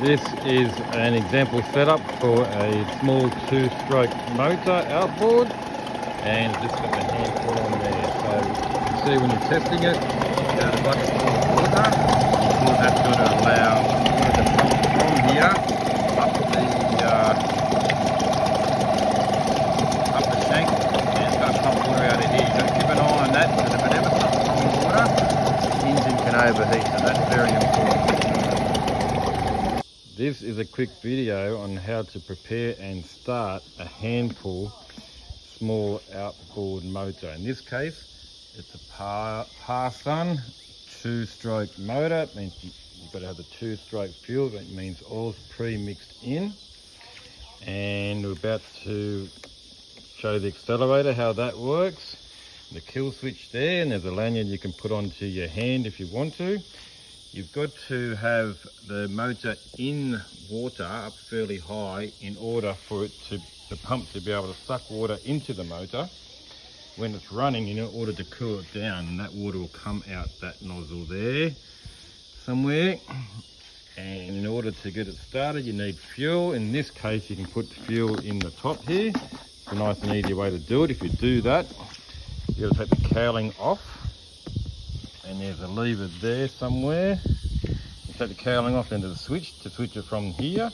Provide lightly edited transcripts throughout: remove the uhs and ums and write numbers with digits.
This is an example setup for a small 2-stroke motor outboard, and it's just got the handful on there. So you can see when you're testing it, you've got a bucket full of water. Of course, that's going to allow water to pump from here up the shank, and it's going to pump water out of here. You've got to keep an eye on that, because if it ever stops pumping water, the engine can overheat, so that's very important. This is a quick video on how to prepare and start a handful small outboard motor. In this case, it's a Parsun 2-stroke motor. It means you've got to have the 2-stroke fuel. That means oil's pre-mixed in. And we're about to show the accelerator how that works. The kill switch there, and there's a lanyard you can put onto your hand if you want to. You've got to have the motor in water up fairly high in order for it to, the pump to be able to suck water into the motor when it's running, in order to cool it down, and that water will come out that nozzle there somewhere. And in order to get it started, you need fuel. In this case, you can put fuel in the top here. It's a nice and easy way to do it. If you do that, you've got to take the cowling off. And there's a lever there somewhere. You take the cowling off into the switch to switch it from here,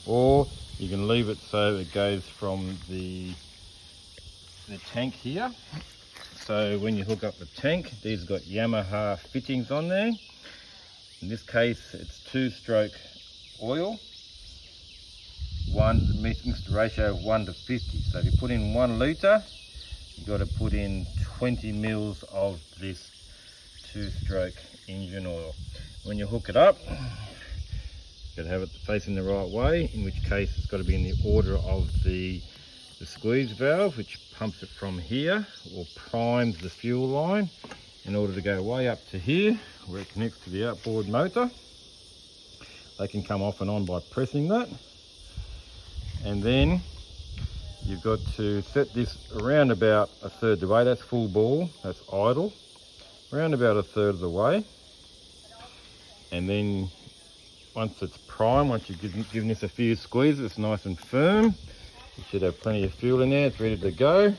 or you can leave it so it goes from the tank here. So when you hook up the tank, these have got Yamaha fittings on there. In this case, it's 2-stroke oil, mixed ratio of 1 to 50. So if you put in 1 litre, you've got to put in 20 mils of this 2-stroke engine oil. When you hook it up, you've got to have it facing the right way, in which case it's got to be in the order of the squeeze valve, which pumps it from here or primes the fuel line in order to go way up to here where it connects to the outboard motor. They can come off and on by pressing that. And then you've got to set this around about 1/3 the way. That's full ball, that's idle. Around about 1/3 of the way. And then once it's primed, once you've given this a few squeezes, it's nice and firm. You should have plenty of fuel in there, it's ready to go.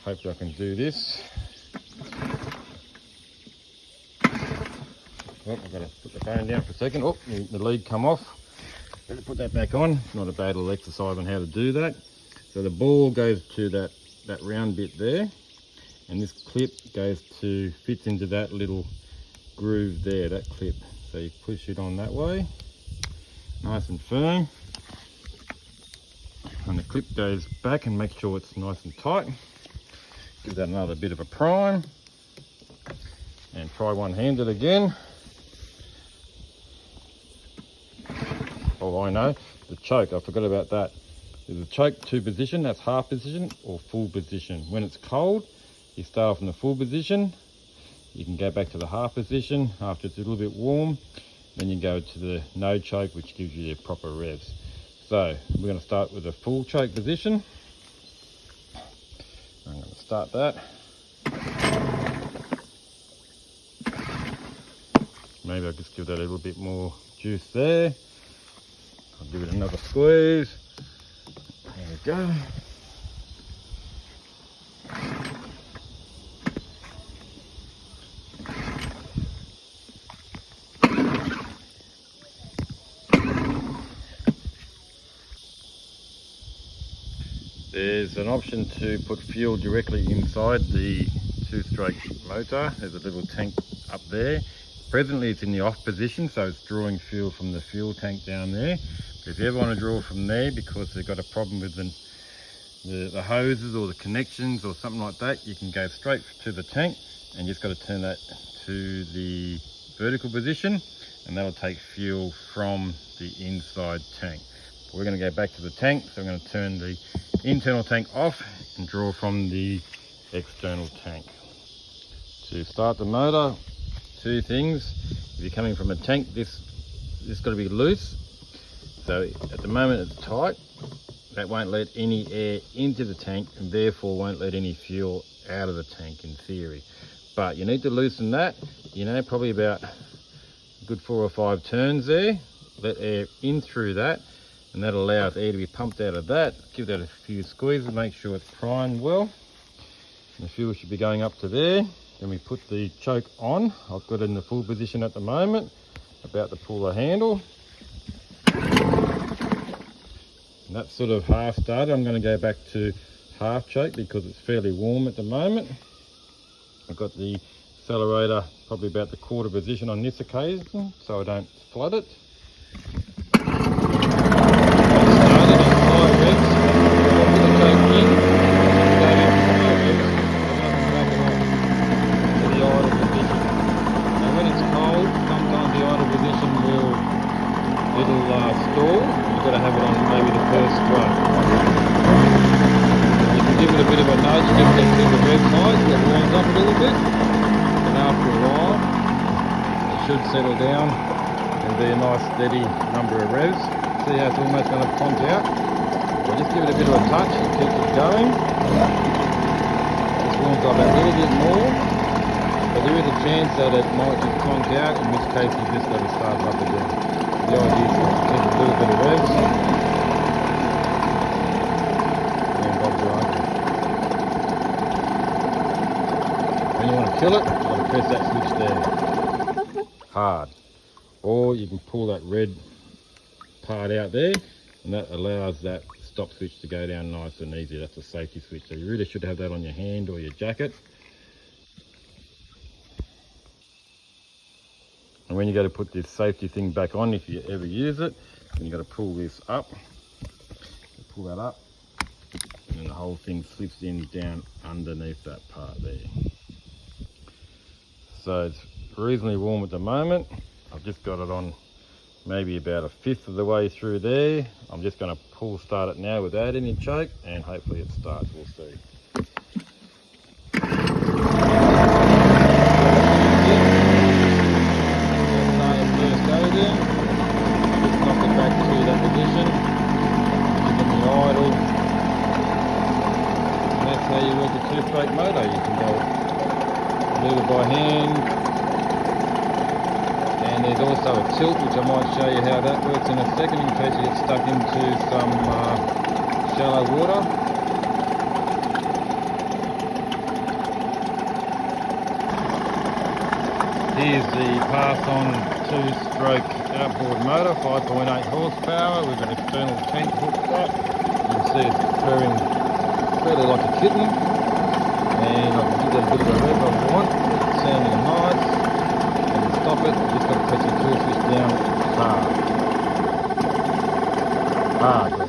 Hopefully I can do this. Oh, I've got to put the phone down for a second. Oh, the lead come off. Better put that back on. It's not a bad little exercise on how to do that. So the ball goes to that round bit there. And this clip fits into that little groove there, that clip. So you push it on that way, nice and firm. And the clip goes back, and make sure it's nice and tight. Give that another bit of a prime. And try one-handed again. Oh, I know, the choke, I forgot about that. There's a choke 2 position, that's half position or full position. When it's cold, you start off in the full position, you can go back to the half position after it's a little bit warm, then you go to the no choke, which gives you the proper revs. So we're going to start with a full choke position. I'm going to start that. Maybe I'll just give that a little bit more juice there. I'll give it another squeeze. There we go. There's an option to put fuel directly inside the 2-stroke motor. There's a little tank up there. Presently it's in the off position, so it's drawing fuel from the fuel tank down there. But if you ever want to draw from there because they've got a problem with the hoses or the connections or something like that, you can go straight to the tank and just got to turn that to the vertical position, and that'll take fuel from the inside tank. But we're going to go back to the tank, so I'm going to turn the internal tank off and draw from the external tank. To start the motor, 2 things. If you're coming from a tank, this got to be loose. So at the moment it's tight. That won't let any air into the tank, and therefore won't let any fuel out of the tank in theory. But you need to loosen that, probably about a good 4 or 5 turns there, let air in through that, and that allows air to be pumped out of that. Give that a few squeezes, make sure it's primed well. And the fuel should be going up to there. Then we put the choke on. I've got it in the full position at the moment, about to pull the handle. And that's sort of half started. I'm going to go back to half choke because it's fairly warm at the moment. I've got the accelerator probably about the quarter position on this occasion, so I don't flood it. Stall, you've got to have it on maybe the first run. You can give it a bit of a nudge, give it a bit of a rev height, so it warms up a little bit, and after a while it should settle down and be a nice steady number of revs. See how it's almost going to plonk out? So just give it a bit of a touch and keep it going. This warms up a little bit more, but there is a chance that it might just plonk out, in which case you just got to start it up again. The idea is to keep a little bit of revs and then Bob's your uncle. When you want to kill it, you've got to press that switch there hard, or you can pull that red part out there, and that allows that stop switch to go down nice and easy. That's a safety switch, so you really should have that on your hand or your jacket. And when you go to put this safety thing back on, if you ever use it, then you've got to pull this up, pull that up, and then the whole thing slips in down underneath that part there. So it's reasonably warm at the moment. I've just got it on maybe about a fifth of the way through there. I'm just going to pull start it now without any choke, and hopefully it starts. We'll see. Two-stroke motor, you can go a little by hand, and there's also a tilt, which I might show you how that works in a second in case you get stuck into some shallow water. Here's the Parsun 2-stroke outboard motor, 5.8 horsepower with an external tank hooked up. You can see it's purring fairly like a kitten. And I can give that a bit of a rev if I want. It's sounding nice. And to stop it, just got to press the kill switch down hard. Hard.